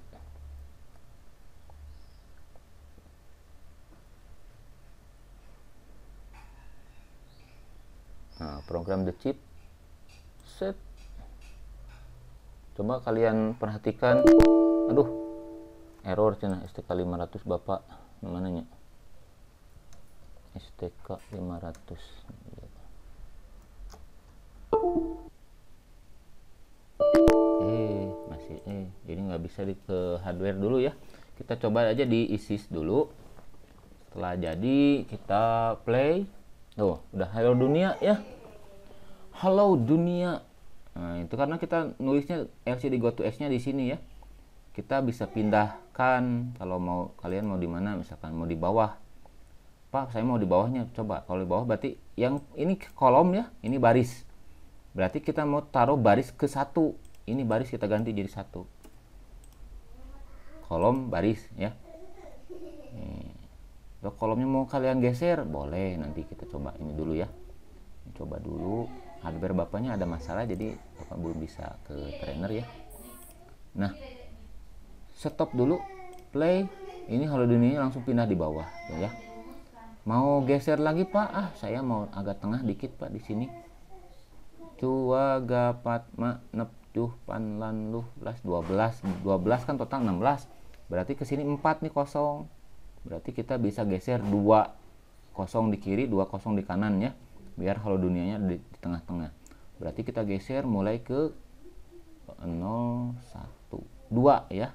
A: Nah, program the chip set. Coba kalian perhatikan. Aduh, error cina STK 500 Bapak. Mananya? STK 500. Masih jadi nggak bisa ke hardware dulu ya. Kita coba aja di ISIS dulu. Setelah jadi kita play. Oh, udah halo dunia ya. Halo dunia. Nah, itu karena kita nulisnya LCD GoToX nya di sini ya. Kita bisa pindahkan kalau mau, kalian mau di mana, misalkan mau di bawah. Pak, saya mau di bawahnya. Coba kalau di bawah berarti yang ini kolom ya, ini baris. Berarti kita mau taruh baris ke 1. Ini baris kita ganti jadi 1. Kolom baris ya. Kalau kolomnya mau kalian geser, boleh. Nanti kita coba ini dulu ya. Coba dulu. Hardware bapaknya ada masalah, jadi bapak belum bisa ke trainer ya. Nah, stop dulu, play. Ini halo dunianya langsung pindah di bawah ya. Mau geser lagi Pak? Saya mau agak tengah dikit Pak di sini. Tua gapat ma nep tuh panlan luh las 12 kan total 16. Berarti ke sini 4 nih kosong. Berarti kita bisa geser 2 kosong di kiri, 2 kosong di kanan ya. Biar halo dunianya di tengah-tengah. Berarti kita geser mulai ke 0 1 2 ya.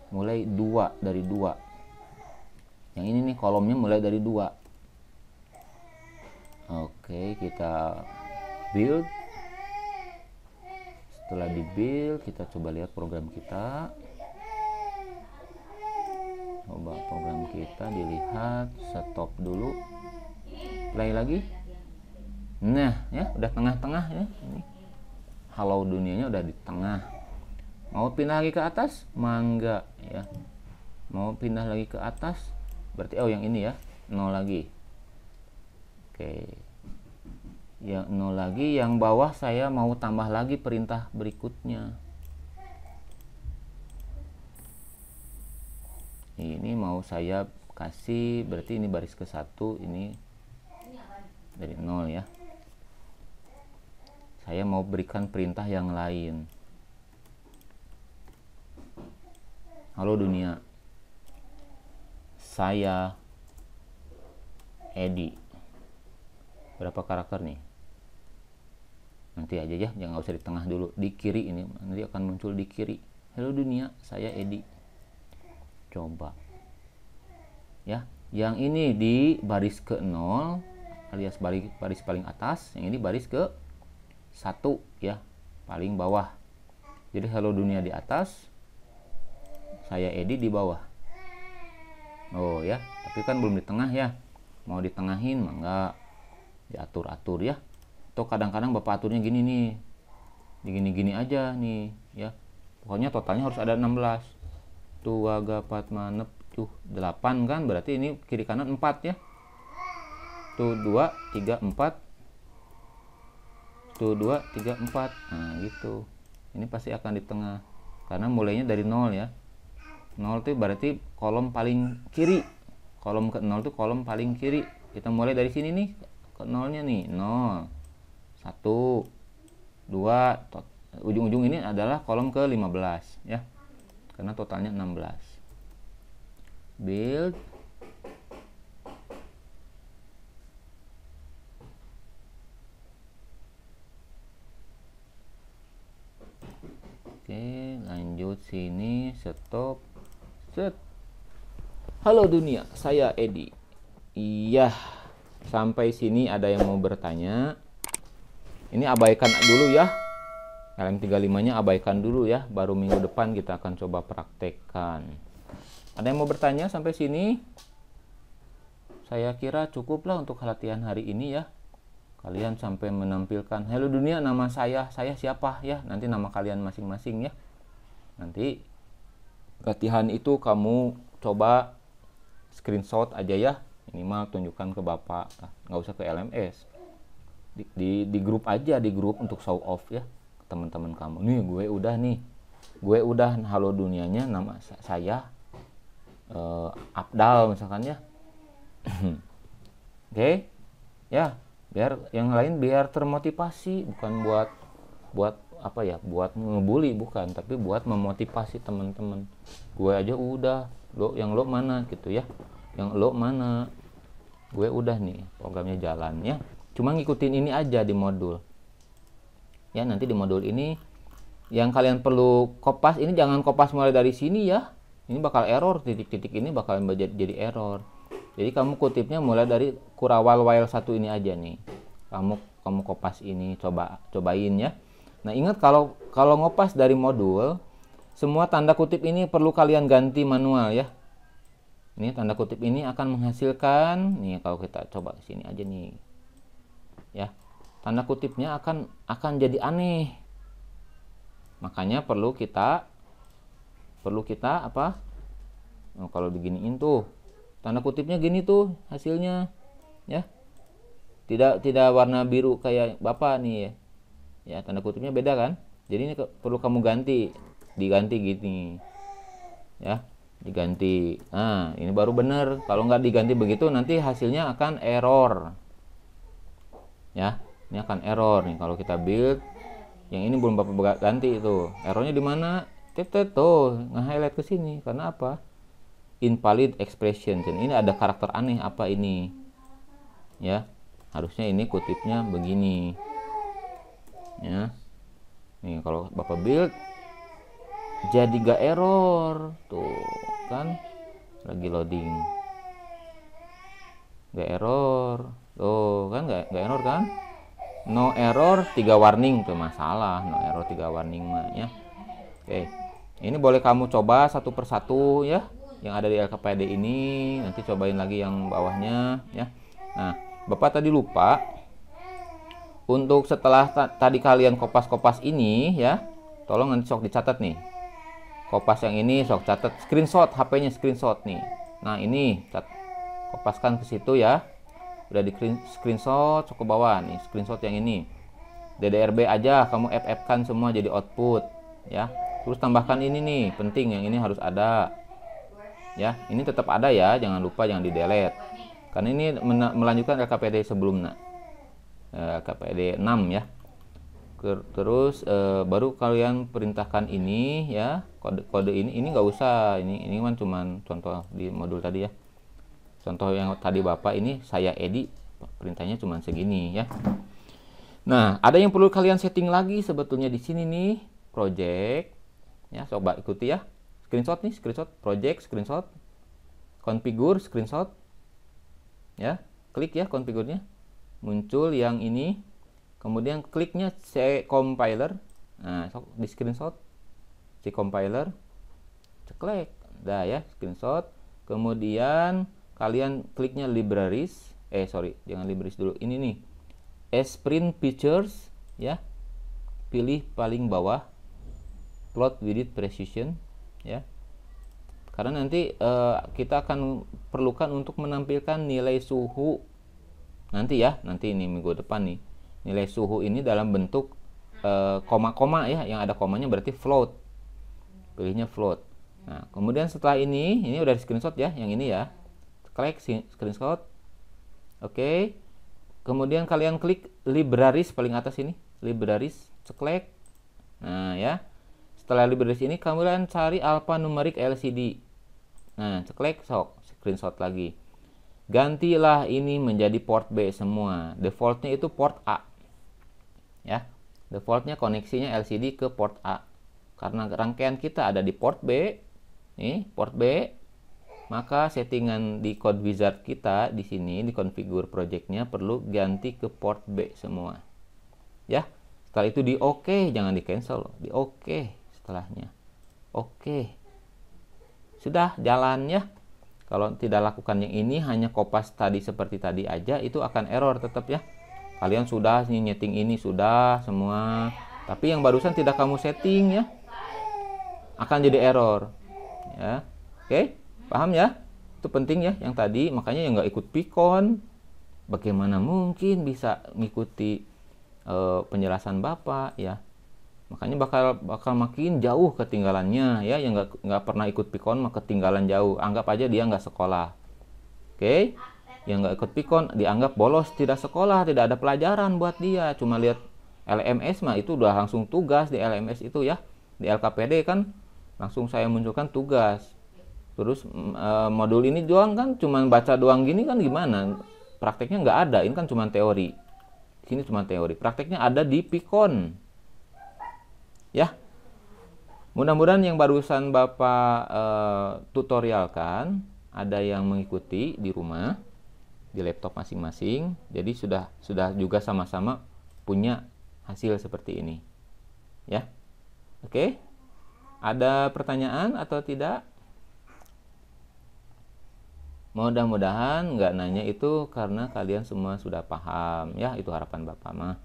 A: Mulai 2 dari 2. Yang ini nih kolomnya mulai dari 2. Oke, kita build. Setelah di build, kita coba lihat program kita. Coba program kita dilihat, stop dulu. Play lagi. Nah, ya udah tengah-tengah ya. Ini halo dunianya udah di tengah. Mau pindah lagi ke atas? Mangga ya. Mau pindah lagi ke atas? Berarti yang ini ya, 0 lagi. Oke. Yang 0 lagi, yang bawah saya mau tambah lagi perintah berikutnya. Ini mau saya kasih, berarti ini baris ke 1, ini dari 0 ya. Saya mau berikan perintah yang lain. Halo dunia, saya Edi. Berapa karakter nih? Nanti aja ya, jangan usah di tengah dulu. Di kiri ini, nanti akan muncul di kiri. Halo dunia, saya Edi. Coba. Ya, yang ini di baris ke 0 alias baris paling atas, yang ini baris ke 1 ya, paling bawah. Jadi halo dunia di atas, saya Edi di bawah. Oh ya, tapi kan belum di tengah ya. Mau ditengahin mah enggak, diatur-atur ya. Atau kadang-kadang Bapak aturnya gini nih, digini-gini aja nih ya. Pokoknya totalnya harus ada 16. Tuh waga 4 manep tuh 8 kan, berarti ini kiri kanan 4 ya. Tuh 2 3 4. Tuh 2 3 4. Nah gitu. Ini pasti akan di tengah, karena mulainya dari 0 ya. 0 itu berarti kolom paling kiri. Kolom ke 0 itu kolom paling kiri. Kita mulai dari sini nih, ke 0-nya nih. 0 1 2, ujung-ujung ini adalah kolom ke 15 ya. Karena totalnya 16. Build. Oke, lanjut sini, stop. Set. Halo dunia, saya Edi. Iya, sampai sini ada yang mau bertanya. Ini abaikan dulu ya. LM35-nya abaikan dulu ya. Baru minggu depan kita akan coba praktekkan. Ada yang mau bertanya sampai sini? Saya kira cukuplah untuk latihan hari ini ya. Kalian sampai menampilkan, halo dunia, nama saya siapa ya. Nanti nama kalian masing-masing ya. Nanti latihan itu kamu coba screenshot aja ya. Minimal tunjukkan ke Bapak. Nggak usah ke LMS. Di grup aja, di grup untuk show off ya. Teman-teman kamu. Nih gue udah nih. Gue udah halo dunianya, nama saya Abdal misalkan ya. Oke. Ya. Biar yang lain biar termotivasi, bukan buat apa ya, buat ngebully, bukan, tapi buat memotivasi teman-teman. Gue aja udah, yang lo mana gitu ya, yang lo mana, gue udah nih, programnya jalan ya. Cuma ngikutin ini aja di modul ya. Nanti di modul ini yang kalian perlu kopas, ini jangan kopas mulai dari sini ya, ini bakal error, titik-titik ini bakal jadi error. Jadi kamu kutipnya mulai dari kurawal while 1 ini aja nih. Kamu kopas ini, cobain ya. Nah, ingat kalau ngopas dari modul, semua tanda kutip ini perlu kalian ganti manual ya. Ini tanda kutip ini akan menghasilkan, nih kalau kita coba sini aja nih. Ya. Tanda kutipnya akan jadi aneh. Makanya perlu kita apa? Nah, kalau diginiin tuh tanda kutipnya gini tuh hasilnya ya, tidak warna biru kayak Bapak nih ya. Ya, tanda kutipnya beda kan, jadi ini perlu kamu diganti gini ya, diganti. Nah, ini baru bener. Kalau nggak diganti begitu nanti hasilnya akan error ya. Ini akan error nih kalau kita build. Yang ini belum Bapak ganti itu, errornya di mana? Tuh nge-highlight ke sini. Karena apa? Invalid expression. Ini ada karakter aneh apa ini ya, harusnya ini kutipnya begini ya. Nih kalau Bapak build jadi gak error tuh kan, lagi loading gak error tuh kan, gak error kan, no error 3 warning tuh masalah, no error 3 warning mah ya. Oke, ini boleh kamu coba satu persatu ya, yang ada di LKPD ini. Nanti cobain lagi yang bawahnya ya. Nah, Bapak tadi lupa untuk setelah tadi kalian kopas ini ya, tolong nanti sok dicatat nih. Kopas yang ini sok catat, screenshot HP-nya, screenshot nih. Nah, ini kopaskan ke situ ya. udah di screenshot ke bawah nih, screenshot yang ini. DDRB aja kamu FF-kan semua jadi output ya. Terus tambahkan ini nih, penting yang ini harus ada. Ya, ini tetap ada ya, jangan lupa jangan di-delete. Karena ini melanjutkan LKPD sebelumnya. LKPD 6 ya. Terus baru kalian perintahkan ini ya, kode ini nggak usah, ini kan cuman contoh di modul tadi ya. Contoh yang tadi Bapak ini saya edit, perintahnya cuman segini ya. Nah, ada yang perlu kalian setting lagi sebetulnya di sini nih, project. Ya, coba ikuti ya. Screenshot nih, screenshot project, screenshot. Configure, screenshot. Ya, klik ya configure-nya. Muncul yang ini. Kemudian kliknya C compiler. Nah, di screenshot C compiler. Ceklek. Dah ya, screenshot. Kemudian kalian kliknya libraries. Jangan libraries dulu. Ini nih. Sprint Features ya, pilih paling bawah, plot width precision ya, karena nanti kita akan perlukan untuk menampilkan nilai suhu nanti ya, nanti ini minggu depan nih, nilai suhu ini dalam bentuk koma-koma ya, yang ada komanya berarti float, pilihnya float. Nah kemudian setelah ini udah di screenshot ya, yang ini ya, klik screenshot, oke. Kemudian kalian klik libraries paling atas ini, libraries, ceklek. Nah ya, setelah libraries ini kalian cari alphanumeric LCD. Nah ceklek, screenshot lagi. Gantilah ini menjadi port B semua. Defaultnya itu port A. Ya, defaultnya koneksinya LCD ke port A. Karena rangkaian kita ada di port B, nih port B. Maka settingan di code wizard kita di sini di configure projectnya perlu ganti ke port B semua. Ya, setelah itu di OK, jangan di cancel, di OK setelahnya. Oke. Sudah jalan ya. Kalau tidak lakukan yang ini, hanya kopas tadi seperti tadi aja, itu akan error tetap ya. Kalian sudah nyeting ini sudah semua, tapi yang barusan tidak kamu setting ya, akan jadi error. Ya, oke. Paham ya? Itu penting ya yang tadi, makanya yang nggak ikut Pikon bagaimana mungkin bisa mengikuti penjelasan Bapak ya. Makanya bakal makin jauh ketinggalannya ya, yang nggak pernah ikut Pikon mah ketinggalan jauh. Anggap aja dia nggak sekolah. Oke? Yang nggak ikut Pikon dianggap bolos, tidak sekolah, tidak ada pelajaran buat dia, cuma lihat LMS mah itu udah langsung tugas di LMS itu ya. Di LKPD kan langsung saya munculkan tugas. Terus modul ini doang kan cuma baca doang gini kan gimana? Prakteknya nggak ada, ini kan cuma teori. Sini cuma teori. Prakteknya ada di Pikon. Ya. Mudah-mudahan yang barusan Bapak tutorialkan ada yang mengikuti di rumah, di laptop masing-masing. Jadi sudah juga sama-sama punya hasil seperti ini. Ya. Oke. Ada pertanyaan atau tidak? Mudah-mudahan nggak nanya itu karena kalian semua sudah paham ya, itu harapan Bapak mah.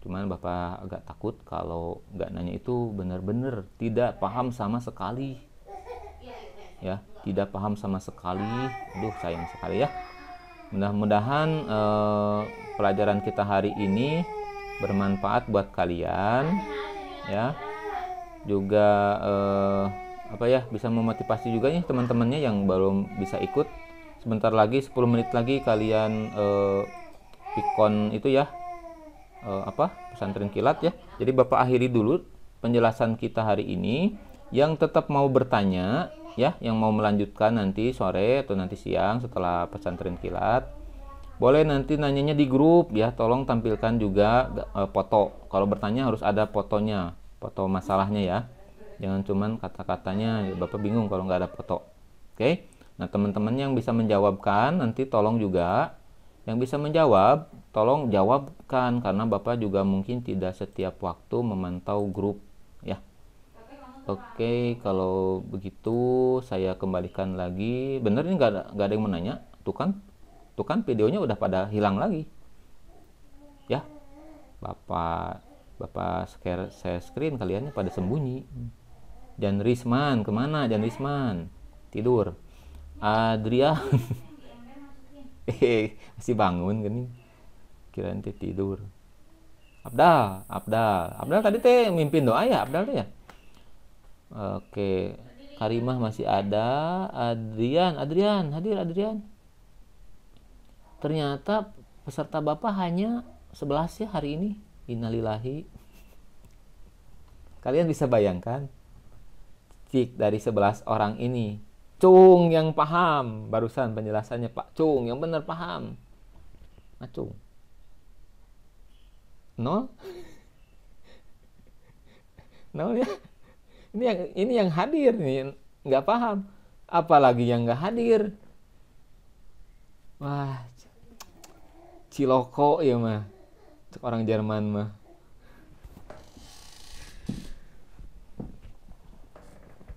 A: Cuman Bapak agak takut kalau nggak nanya itu benar-benar tidak paham sama sekali ya, tidak paham sama sekali. Aduh sayang sekali ya. Mudah-mudahan pelajaran kita hari ini bermanfaat buat kalian ya, juga bisa memotivasi juga nih teman-temannya yang belum bisa ikut. Sebentar lagi 10 menit lagi kalian Pikon itu ya, pesantren kilat ya. Jadi Bapak akhiri dulu penjelasan kita hari ini. Yang tetap mau bertanya ya, yang mau melanjutkan nanti sore atau nanti siang setelah pesantren kilat, boleh nanti nanyanya di grup ya. Tolong tampilkan juga foto. Kalau bertanya harus ada fotonya, foto masalahnya ya. Jangan cuman kata-katanya, Bapak bingung kalau nggak ada foto. Oke? Nah teman-teman yang bisa menjawabkan nanti tolong juga, yang bisa menjawab tolong jawabkan, karena Bapak juga mungkin tidak setiap waktu memantau grup ya. Oke, kalau begitu saya kembalikan lagi. Bener ini nggak ada yang menanya, tuh kan videonya udah pada hilang lagi ya. Bapak share screen, kaliannya pada sembunyi. Jan Risman kemana? Jan Risman tidur. Adrian Masih bangun kan nih. Kirain teh tidur. Abdal tadi teh mimpin doa ya, Abdal teh ya. Oke, Karimah masih ada, Adrian, hadir Adrian. Ternyata peserta Bapak hanya 11 ya hari ini. Innalillahi. Kalian bisa bayangkan, cik dari 11 orang ini, Cung yang paham, barusan penjelasannya Pak Cung yang benar paham. Nah, Cung. Nol? Nol ya. Ini yang hadir nih nggak paham, apalagi yang nggak hadir. Wah, ciloko ya mah, cek orang Jerman mah.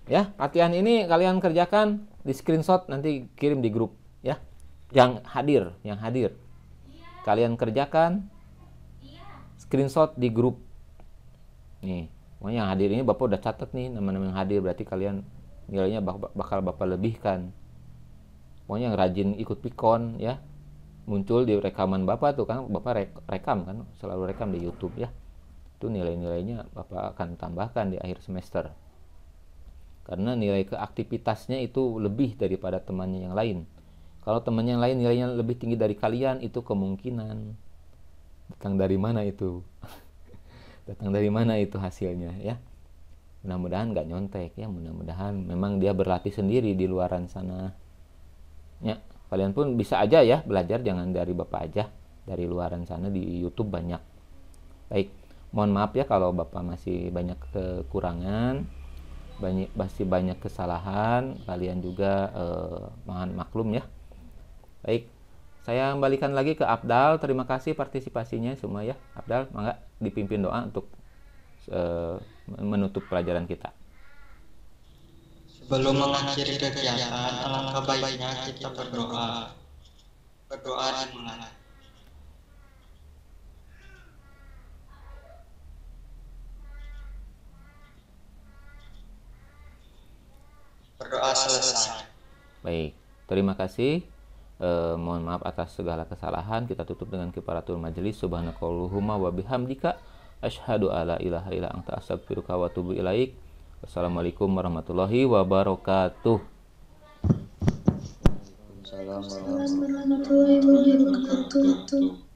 A: Ya, latihan ini kalian kerjakan, di screenshot nanti kirim di grup ya. Yang hadir kalian kerjakan, screenshot di grup nih. Pokoknya yang hadir ini Bapak udah catat nih nama-nama yang hadir, berarti kalian nilainya bakal Bapak lebihkan. Pokoknya yang rajin ikut pikon ya, muncul di rekaman Bapak tuh kan, Bapak rekam kan, selalu rekam di YouTube ya. Itu nilai-nilainya Bapak akan tambahkan di akhir semester. Karena nilai keaktivitasnya itu lebih daripada temannya yang lain. Kalau temannya yang lain nilainya lebih tinggi dari kalian, itu kemungkinan datang dari mana itu? Datang dari mana itu hasilnya ya? Mudah-mudahan nggak nyontek ya, mudah-mudahan memang dia berlatih sendiri di luaran sana. Ya, kalian pun bisa aja ya belajar, jangan dari Bapak aja, dari luaran sana di YouTube banyak. Baik, mohon maaf ya kalau Bapak masih banyak kekurangan, masih banyak kesalahan, kalian juga mohon maklum ya. Baik, saya kembalikan lagi ke Abdal. Terima kasih partisipasinya semua ya. Abdal, mangga dipimpin doa untuk menutup pelajaran kita.
B: Sebelum mengakhiri kegiatan, alangkah baiknya kita berdoa. Berdoa dimulai. Berdoa selesai.
A: Baik, terima kasih. Mohon maaf atas segala kesalahan. Kita tutup dengan kifaratul majelis. Subhanakallahumma wa bihamdika asyhadu alla ilaha illa anta astaghfiruka wa atubu ilaik. Wassalamualaikum warahmatullahi wabarakatuh.
C: Waalaikumsalam warahmatullahi wabarakatuh.